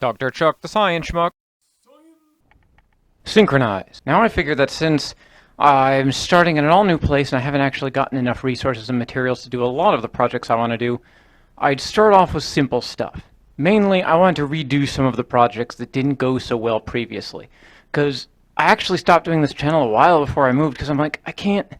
Dr. Chuck the Science Schmuck. Synchronize. Now I figure that since I'm starting in an all-new place and I haven't actually gotten enough resources and materials to do a lot of the projects I want to do, I'd start off with simple stuff. Mainly, I wanted to redo some of the projects that didn't go so well previously. Because I actually stopped doing this channel a while before I moved because I'm like, I can't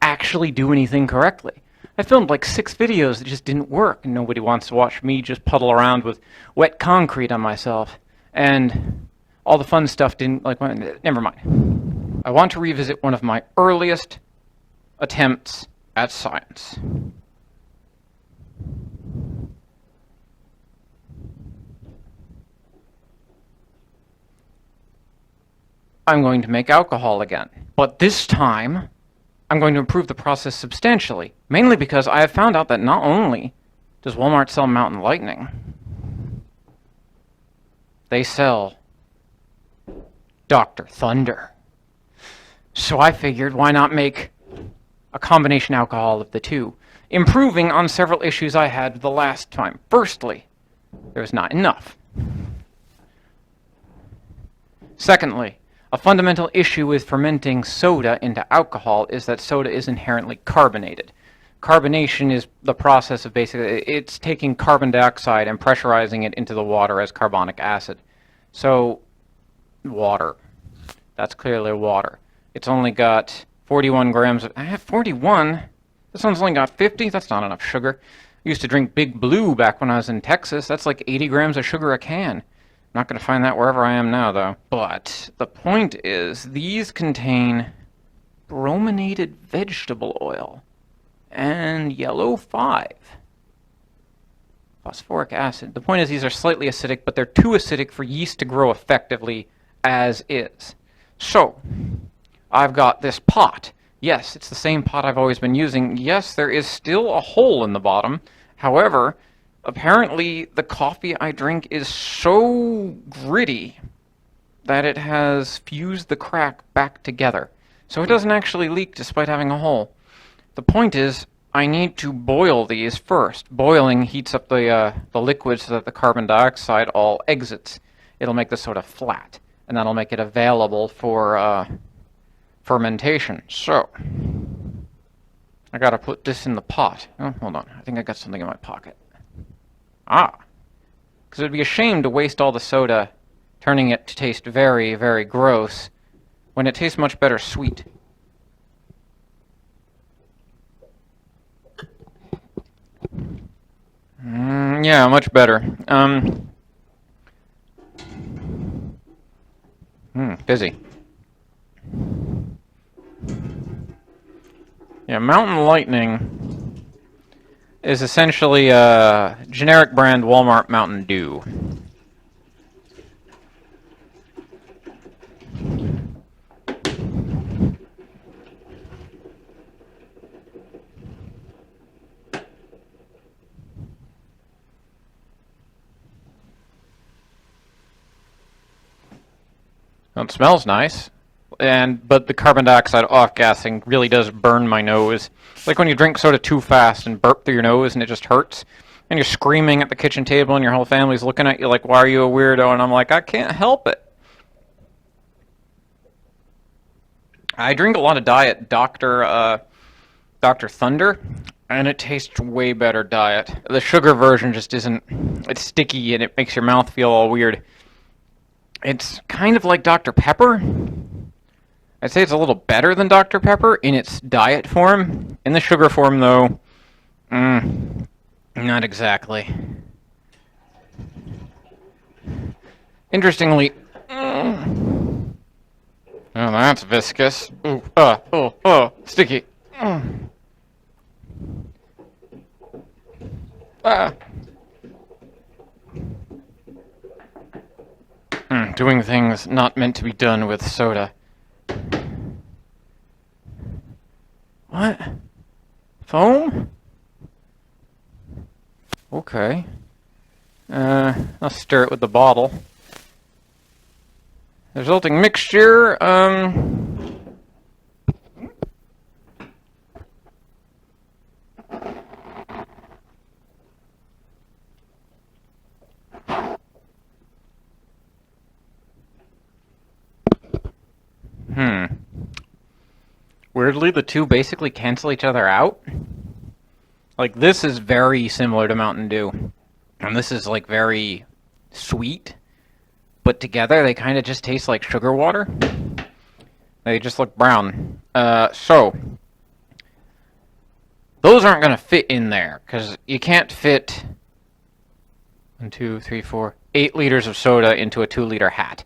actually do anything correctly. I filmed like 6 videos that just didn't work, and nobody wants to watch me just puddle around with wet concrete on myself. And all the fun stuff didn't, like, never mind. I want to revisit one of my earliest attempts at science. I'm going to make alcohol again. But this time, I'm going to improve the process substantially, mainly because I have found out that not only does Walmart sell Mountain Lightning, they sell Dr. Thunder. So I figured, why not make a combination alcohol of the two, improving on several issues I had the last time. Firstly, there was not enough. Secondly, a fundamental issue with fermenting soda into alcohol is that soda is inherently carbonated. Carbonation is the process of basically, it's taking carbon dioxide and pressurizing it into the water as carbonic acid. So, water. That's clearly water. It's only got 41 grams of... 41? This one's only got 50? That's not enough sugar. I used to drink Big Blue back when I was in Texas. That's like 80 grams of sugar a can. Not going to find that wherever I am now, though. But the point is, these contain brominated vegetable oil and yellow 5. Phosphoric acid. The point is, these are slightly acidic, but they're too acidic for yeast to grow effectively as is. So, I've got this pot. Yes, it's the same pot I've always been using. Yes, there is still a hole in the bottom. However, apparently the coffee I drink is so gritty that it has fused the crack back together. So it doesn't actually leak despite having a hole. The point is, I need to boil these first. Boiling heats up the liquid so that the carbon dioxide all exits. It'll make the soda flat, and that'll make it available for fermentation. So, I gotta put this in the pot. Oh, hold on. I think I got something in my pocket. Ah. Because it would be a shame to waste all the soda turning it to taste very, very gross when it tastes much better sweet. Yeah, much better. Busy. Yeah, Mountain Lightning is essentially a generic brand Walmart Mountain Dew. Well, it smells nice, but the carbon dioxide off-gassing really does burn my nose. Like when you drink soda too fast and burp through your nose and it just hurts, and you're screaming at the kitchen table and your whole family's looking at you like, why are you a weirdo? And I'm like, I can't help it. I drink a lot of Diet Dr. Thunder, and it tastes way better Diet. The sugar version just isn't... It's sticky and it makes your mouth feel all weird. It's kind of like Dr. Pepper. I'd say it's a little better than Dr. Pepper in its diet form. In the sugar form, though, not exactly. Interestingly, oh, that's viscous. Ooh, sticky. Doing things not meant to be done with soda. What? Foam? Okay. I'll stir it with the bottle. The resulting mixture, weirdly, the two basically cancel each other out. Like, this is very similar to Mountain Dew. And this is, like, very sweet. But together, they kind of just taste like sugar water. They just look brown. So, those aren't going to fit in there, because you can't fit 1, 2, 3, 4, 8 liters of soda into a 2-liter hat.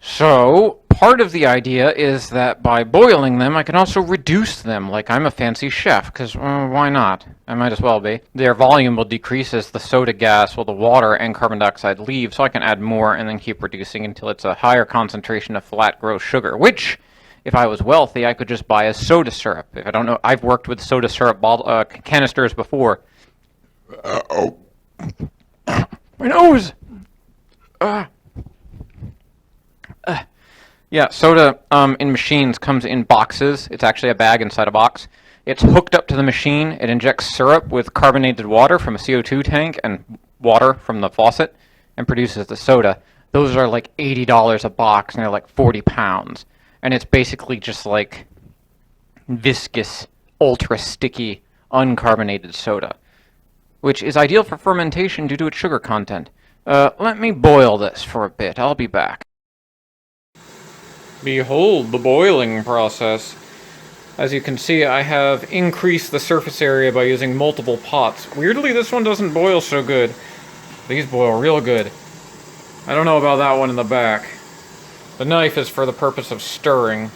So, part of the idea is that by boiling them, I can also reduce them, like I'm a fancy chef, because why not? I might as well be. Their volume will decrease as the soda gas, well, the water and carbon dioxide leave, so I can add more and then keep reducing until it's a higher concentration of flat gross sugar, which, if I was wealthy, I could just buy as soda syrup. If I don't know, I've worked with soda syrup canisters before. Oh. My nose! Yeah, soda in machines comes in boxes. It's actually a bag inside a box. It's hooked up to the machine. It injects syrup with carbonated water from a CO2 tank and water from the faucet and produces the soda. Those are like $80 a box, and they're like 40 pounds. And it's basically just like viscous, ultra-sticky, uncarbonated soda, which is ideal for fermentation due to its sugar content. Let me boil this for a bit. I'll be back. Behold the boiling process. As you can see, I have increased the surface area by using multiple pots. Weirdly, this one doesn't boil so good. These boil real good. I don't know about that one in the back. The knife is for the purpose of stirring.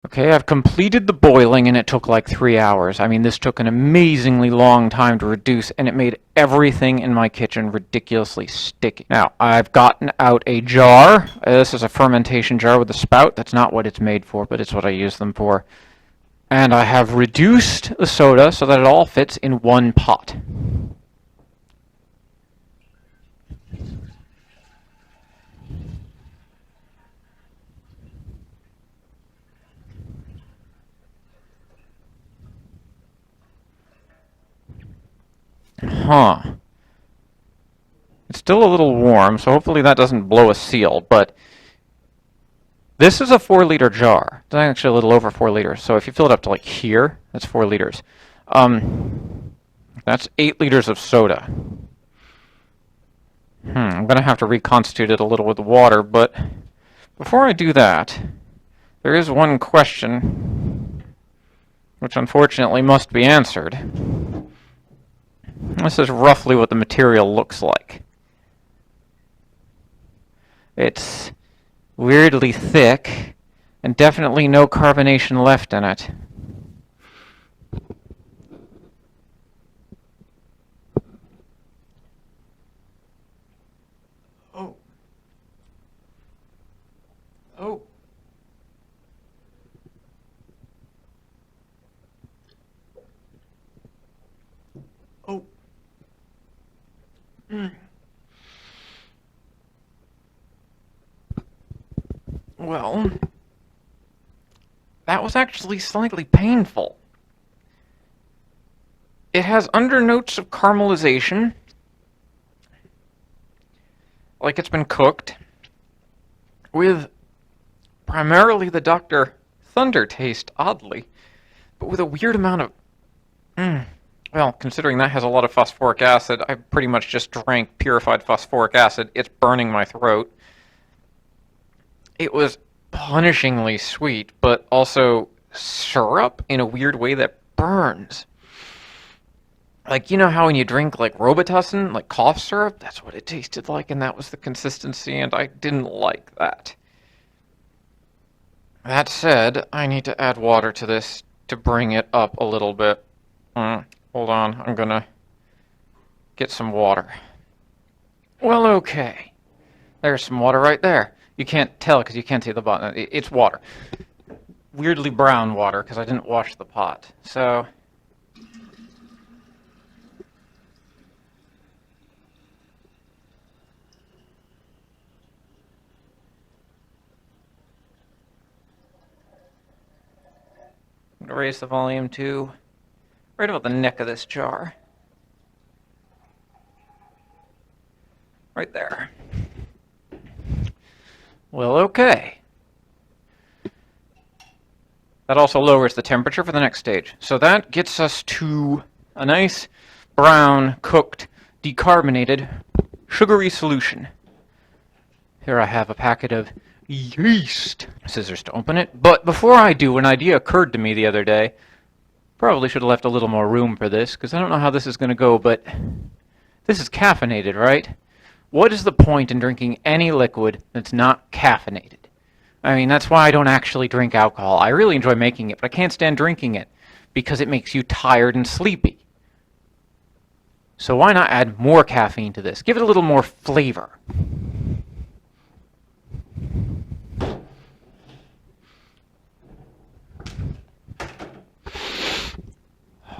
Okay, I've completed the boiling, and it took like 3 hours. I mean, this took an amazingly long time to reduce, and it made everything in my kitchen ridiculously sticky. Now, I've gotten out a jar. This is a fermentation jar with a spout. That's not what it's made for, but it's what I use them for. And I have reduced the soda so that it all fits in one pot. Huh. It's still a little warm, so hopefully that doesn't blow a seal, but this is a 4-liter jar. It's actually a little over 4 liters, so if you fill it up to like here, that's 4 liters. That's 8 liters of soda. I'm going to have to reconstitute it a little with water, but before I do that, there is one question, which unfortunately must be answered. This is roughly what the material looks like. It's weirdly thick, and definitely no carbonation left in it. Oh. Oh. Oh. Well, that was actually slightly painful. It has undernotes of caramelization, like it's been cooked, with primarily the Dr. Thunder taste, oddly, but with a weird amount of... Well, considering that has a lot of phosphoric acid, I pretty much just drank purified phosphoric acid. It's burning my throat. It was punishingly sweet, but also syrup in a weird way that burns. Like, you know how when you drink, like, Robitussin, like cough syrup? That's what it tasted like, and that was the consistency, and I didn't like that. That said, I need to add water to this to bring it up a little bit. Hold on, I'm gonna get some water. Well, okay. There's some water right there. You can't tell because you can't see the bottom. It's water. Weirdly brown water because I didn't wash the pot. So... I'm going to raise the volume to right about the neck of this jar. Right there. Well, okay. That also lowers the temperature for the next stage. So that gets us to a nice brown, cooked, decarbonated, sugary solution. Here I have a packet of yeast. Scissors to open it. But before I do, an idea occurred to me the other day. Probably should have left a little more room for this, because I don't know how this is going to go, but this is caffeinated, right? What is the point in drinking any liquid that's not caffeinated? I mean, that's why I don't actually drink alcohol. I really enjoy making it, but I can't stand drinking it, because it makes you tired and sleepy. So why not add more caffeine to this? Give it a little more flavor.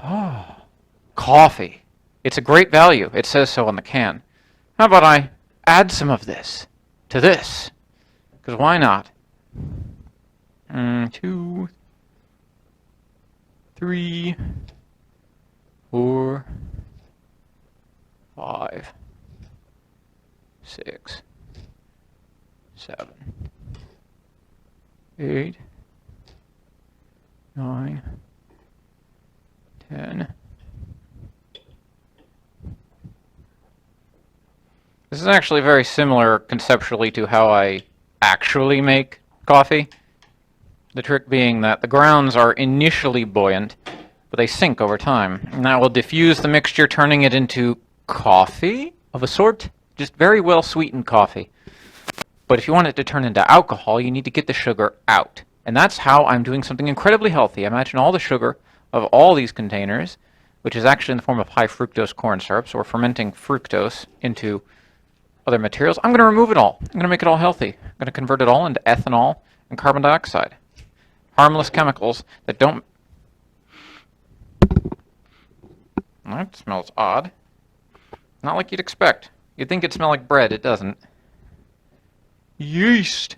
Oh, coffee. It's a great value. It says so on the can. How about I add some of this to this? Because why not? 2, 3, 4, 5, 6, 7, 8, 9, 10. This is actually very similar conceptually to how I actually make coffee. The trick being that the grounds are initially buoyant, but they sink over time. And that will diffuse the mixture, turning it into coffee of a sort. Just very well sweetened coffee. But if you want it to turn into alcohol, you need to get the sugar out. And that's how I'm doing something incredibly healthy. Imagine all the sugar of all these containers, which is actually in the form of high fructose corn syrup, so we're fermenting fructose into other materials. I'm going to remove it all. I'm going to make it all healthy. I'm going to convert it all into ethanol and carbon dioxide. Harmless chemicals that don't... That smells odd. Not like you'd expect. You'd think it'd smell like bread. It doesn't. Yeast.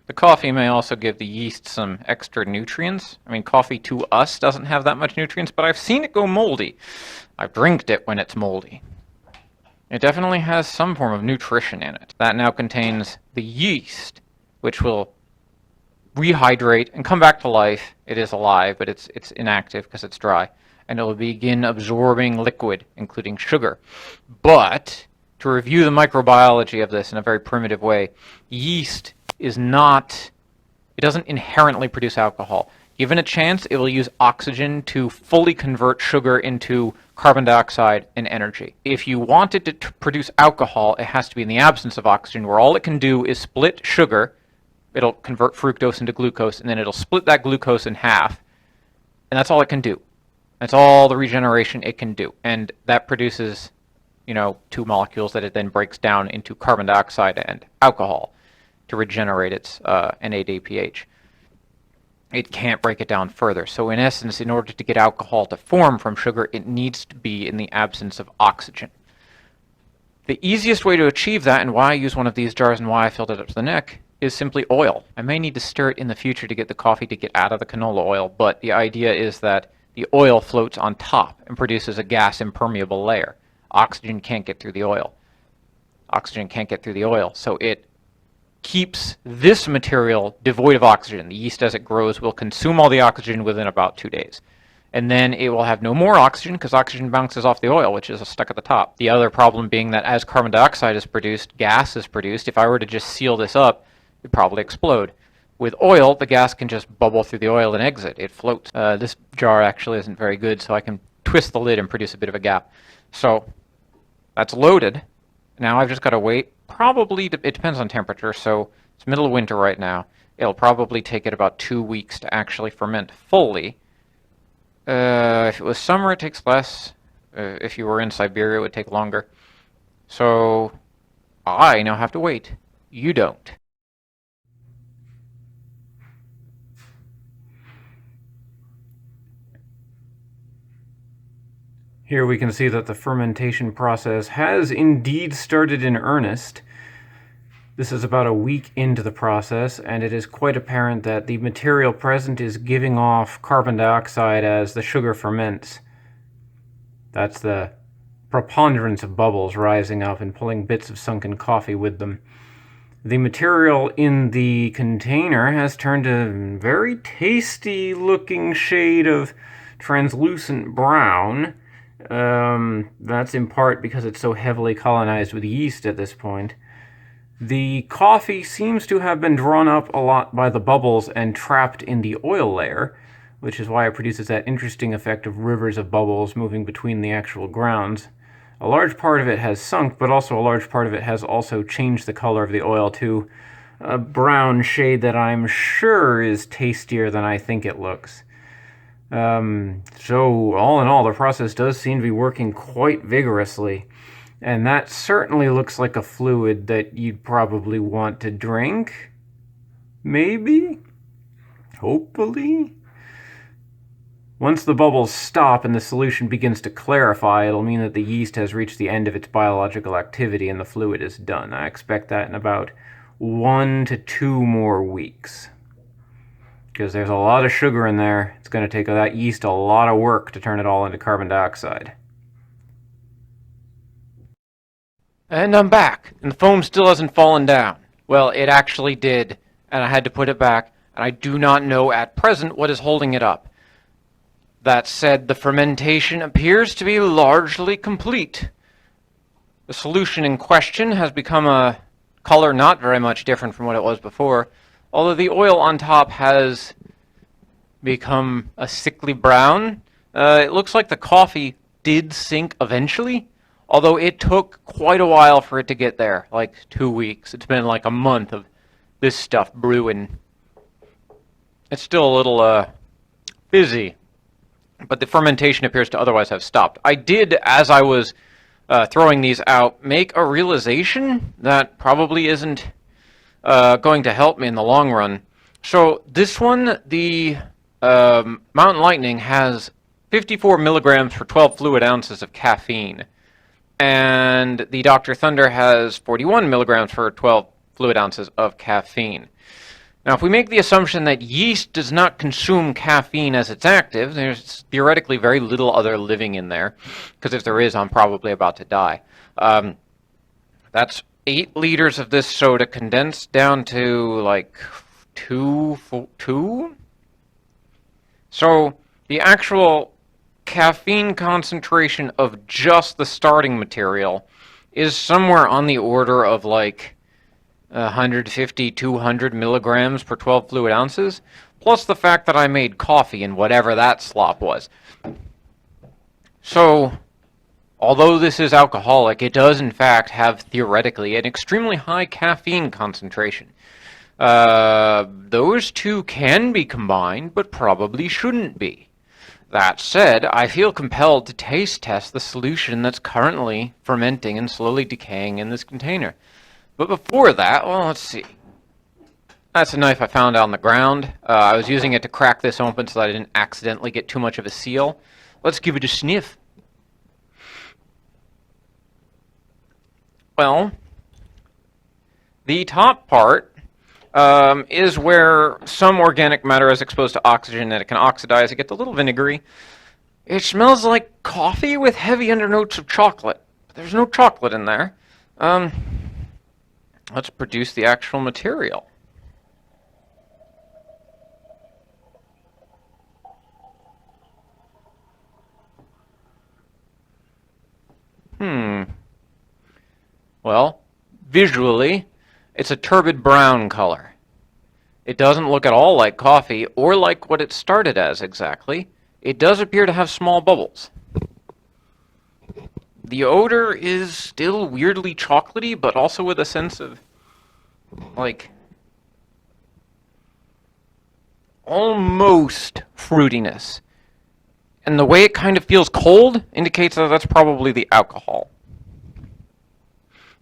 The coffee may also give the yeast some extra nutrients. I mean, coffee to us doesn't have that much nutrients, but I've seen it go moldy. I've drinked it when it's moldy. It definitely has some form of nutrition in it. That now contains the yeast, which will rehydrate and come back to life. It is alive, but it's inactive because it's dry. And it will begin absorbing liquid, including sugar. But, to review the microbiology of this in a very primitive way, yeast is not, it doesn't inherently produce alcohol. Given a chance, it will use oxygen to fully convert sugar into carbon dioxide and energy. If you want it to produce alcohol, it has to be in the absence of oxygen, where all it can do is split sugar. It'll convert fructose into glucose, and then it'll split that glucose in half. And that's all it can do. That's all the regeneration it can do. And that produces, two molecules that it then breaks down into carbon dioxide and alcohol to regenerate its NADPH. It can't break it down further. So in essence, in order to get alcohol to form from sugar, it needs to be in the absence of oxygen. The easiest way to achieve that, and why I use one of these jars and why I filled it up to the neck, is simply oil. I may need to stir it in the future to get the coffee to get out of the canola oil, but the idea is that the oil floats on top and produces a gas impermeable layer. Oxygen can't get through the oil. Oxygen can't get through the oil, so it keeps this material devoid of oxygen. The yeast, as it grows, will consume all the oxygen within about 2 days. And then it will have no more oxygen because oxygen bounces off the oil, which is stuck at the top. The other problem being that as carbon dioxide is produced, gas is produced. If I were to just seal this up, it would probably explode. With oil, the gas can just bubble through the oil and exit. It floats. This jar actually isn't very good, so I can twist the lid and produce a bit of a gap. So that's loaded. Now I've just got to wait. Probably, it depends on temperature, so it's middle of winter right now. It'll probably take it about 2 weeks to actually ferment fully. If it was summer, it takes less. If you were in Siberia, it would take longer. So I now have to wait. You don't. Here we can see that the fermentation process has indeed started in earnest. This is about a week into the process, and it is quite apparent that the material present is giving off carbon dioxide as the sugar ferments. That's the preponderance of bubbles rising up and pulling bits of sunken coffee with them. The material in the container has turned a very tasty looking shade of translucent brown. That's in part because it's so heavily colonized with yeast at this point. The coffee seems to have been drawn up a lot by the bubbles and trapped in the oil layer, which is why it produces that interesting effect of rivers of bubbles moving between the actual grounds. A large part of it has sunk, but also a large part of it has also changed the color of the oil to a brown shade that I'm sure is tastier than I think it looks. So, all in all, the process does seem to be working quite vigorously. And that certainly looks like a fluid that you'd probably want to drink. Maybe? Hopefully? Once the bubbles stop and the solution begins to clarify, it'll mean that the yeast has reached the end of its biological activity and the fluid is done. I expect that in about 1 to 2 more weeks. Because there's a lot of sugar in there. It's going to take that yeast a lot of work to turn it all into carbon dioxide. And I'm back, and the foam still hasn't fallen down. Well, it actually did, and I had to put it back, and I do not know at present what is holding it up. That said, the fermentation appears to be largely complete. The solution in question has become a color not very much different from what it was before, although the oil on top has become a sickly brown. It looks like the coffee did sink eventually, although it took quite a while for it to get there, like 2 weeks. It's been like a month of this stuff brewing. It's still a little fizzy, but the fermentation appears to otherwise have stopped. I did, as I was throwing these out, make a realization that probably isn't going to help me in the long run. So this one, the Mountain Lightning, has 54 milligrams for 12 fluid ounces of caffeine. And the Dr. Thunder has 41 milligrams for 12 fluid ounces of caffeine. Now, if we make the assumption that yeast does not consume caffeine as it's active, there's theoretically very little other living in there, because if there is, I'm probably about to die. That's 8 liters of this soda condensed down to like 2? So the actual caffeine concentration of just the starting material is somewhere on the order of like 150, 200 milligrams per 12 fluid ounces, plus the fact that I made coffee and whatever that slop was. So, although this is alcoholic, it does in fact have theoretically an extremely high caffeine concentration. Those two can be combined, but probably shouldn't be. That said, I feel compelled to taste test the solution that's currently fermenting and slowly decaying in this container. But before that, well, let's see. That's a knife I found on the ground. I was using it to crack this open so that I didn't accidentally get too much of a seal. Let's give it a sniff. Well, the top part is where some organic matter is exposed to oxygen and it can oxidize. It gets a little vinegary. It smells like coffee with heavy undernotes of chocolate. But there's no chocolate in there. Let's produce the actual material. Well, visually, it's a turbid brown color. It doesn't look at all like coffee or like what it started as exactly. It does appear to have small bubbles. The odor is still weirdly chocolatey, but also with a sense of, like, almost fruitiness. And the way it kind of feels cold indicates that that's probably the alcohol.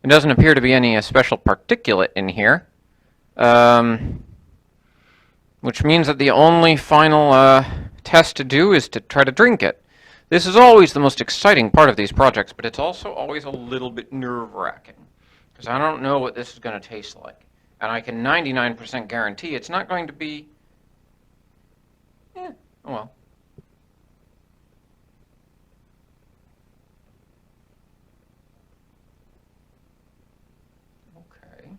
There doesn't appear to be any special particulate in here, which means that the only final test to do is to try to drink it. This is always the most exciting part of these projects, but it's also always a little bit nerve-wracking, because I don't know what this is going to taste like. And I can 99% guarantee it's not going to be... oh well. Okay.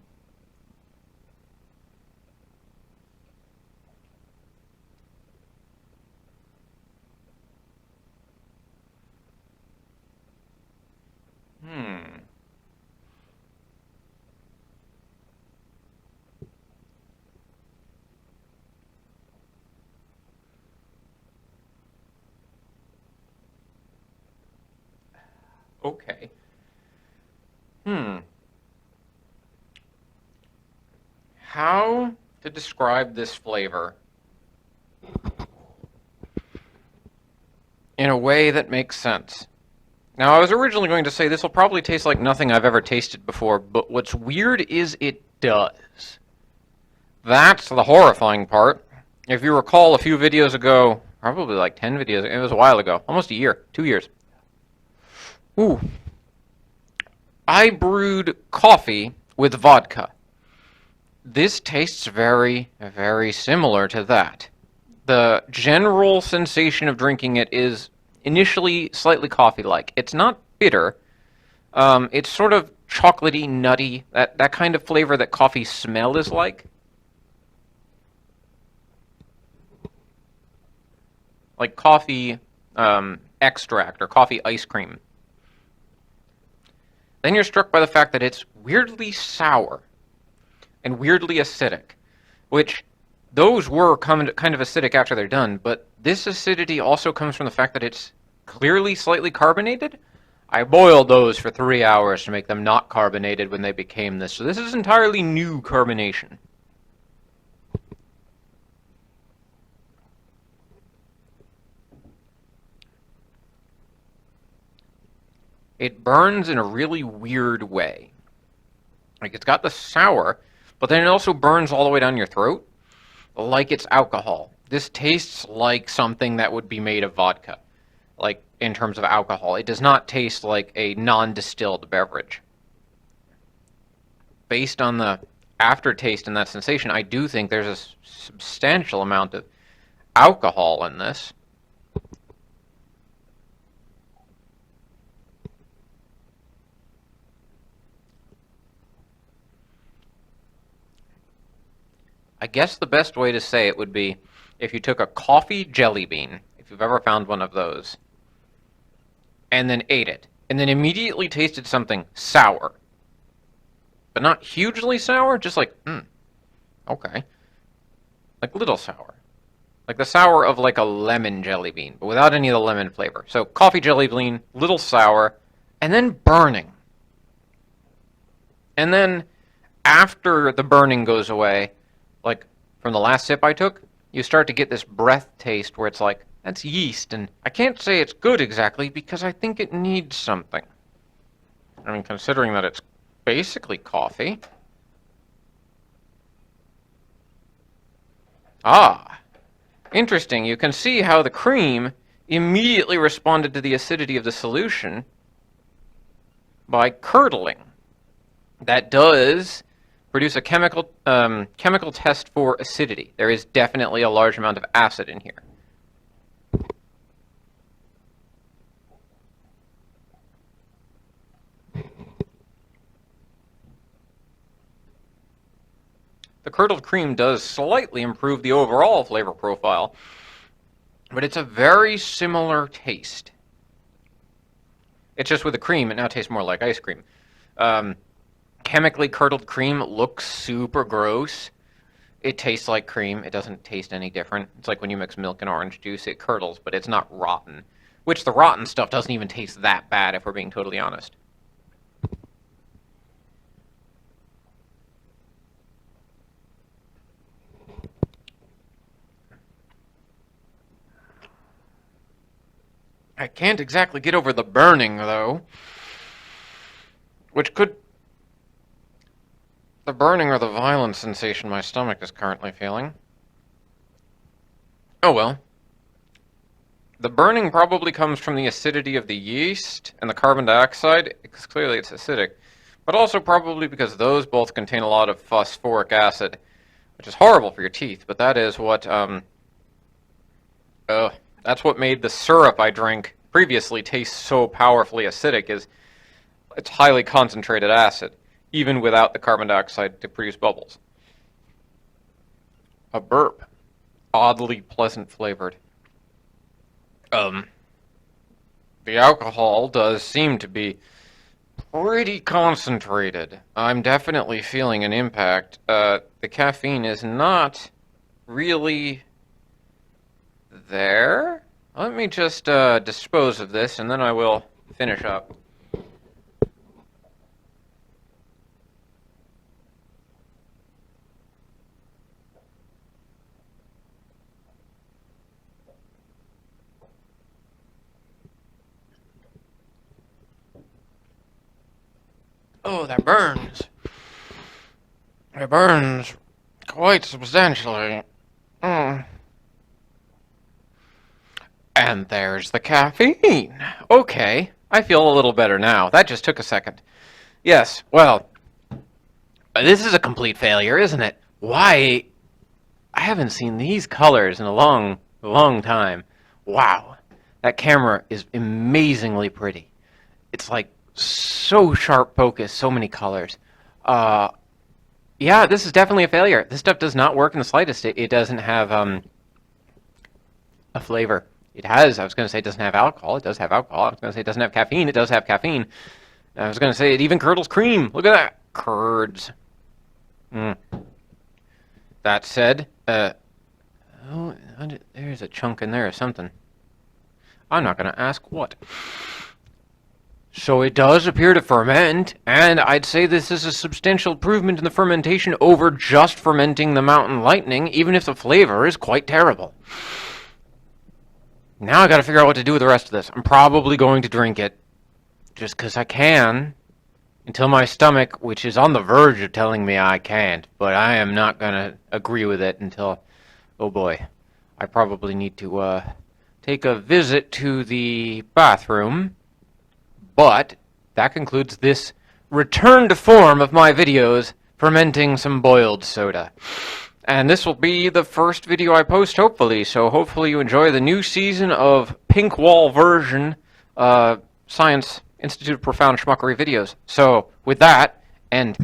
Okay. How to describe this flavor in a way that makes sense? Now, I was originally going to say this will probably taste like nothing I've ever tasted before, but what's weird is it does. That's the horrifying part. If you recall a few videos ago, probably like 10 videos, it was a while ago, almost a year, 2 years. Ooh. I brewed coffee with vodka. This tastes very, very similar to that. The general sensation of drinking it is initially slightly coffee-like. It's not bitter. It's sort of chocolatey, nutty, that kind of flavor that coffee smell is like. Like coffee extract or coffee ice cream. Then you're struck by the fact that it's weirdly sour and weirdly acidic, which those were kind of acidic after they're done, but this acidity also comes from the fact that it's clearly slightly carbonated. I boiled those for 3 hours to make them not carbonated when they became this, so this is entirely new carbonation. It burns in a really weird way. Like, it's got the sour, but then it also burns all the way down your throat, like it's alcohol. This tastes like something that would be made of vodka, like, in terms of alcohol. It does not taste like a non-distilled beverage. Based on the aftertaste and that sensation, I do think there's a substantial amount of alcohol in this. I guess the best way to say it would be if you took a coffee jelly bean, if you've ever found one of those, and then ate it, and then immediately tasted something sour. But not hugely sour, just like, okay. Like little sour. Like the sour of like a lemon jelly bean, but without any of the lemon flavor. So coffee jelly bean, little sour, and then burning. And then after the burning goes away, like from the last sip I took, you start to get this breath taste where it's like, that's yeast, and I can't say it's good exactly because I think it needs something. I mean, considering that it's basically coffee. Ah, interesting. You can see how the cream immediately responded to the acidity of the solution by curdling. That does produce a chemical test for acidity. There is definitely a large amount of acid in here. The curdled cream does slightly improve the overall flavor profile, but it's a very similar taste. It's just with the cream, it now tastes more like ice cream. Chemically curdled cream looks super gross. It tastes like cream. It doesn't taste any different. It's like when you mix milk and orange juice, it curdles, but it's not rotten. Which the rotten stuff doesn't even taste that bad, if we're being totally honest. I can't exactly get over the burning, though. Which could... The burning or the violent sensation my stomach is currently feeling. Oh well. The burning probably comes from the acidity of the yeast and the carbon dioxide, because clearly it's acidic, but also probably because those both contain a lot of phosphoric acid, which is horrible for your teeth, but that is what, that's what made the syrup I drank previously taste so powerfully acidic, is it's highly concentrated acid, even without the carbon dioxide to produce bubbles. A burp. Oddly pleasant flavored. The alcohol does seem to be pretty concentrated. I'm definitely feeling an impact. The caffeine is not really there. Let me just dispose of this, and then I will finish up. Oh, that burns. It burns quite substantially. Mm. And there's the caffeine. Okay, I feel a little better now. That just took a second. Yes, well, this is a complete failure, isn't it? Why? I haven't seen these colors in a long time. Wow, that camera is amazingly pretty. It's like so sharp focus, so many colors. Yeah, this is definitely a failure. This stuff does not work in the slightest. It doesn't have a flavor. It has, I was going to say it doesn't have alcohol. It does have alcohol. I was going to say it doesn't have caffeine. It does have caffeine. I was going to say it even curdles cream. Look at that. Curds. Mm. That said, oh, there's a chunk in there or something. I'm not going to ask what. So it does appear to ferment, and I'd say this is a substantial improvement in the fermentation over just fermenting the Mountain Lightning, even if the flavor is quite terrible. Now I gotta figure out what to do with the rest of this. I'm probably going to drink it, just because I can, until my stomach, which is on the verge of telling me I can't, but I am not gonna agree with it until, oh boy, I probably need to take a visit to the bathroom. But that concludes this return to form of my videos fermenting some boiled soda. And this will be the first video I post, hopefully. So hopefully you enjoy the new season of Pink Wall version Science Institute of Profound Schmuckery videos. So with that, and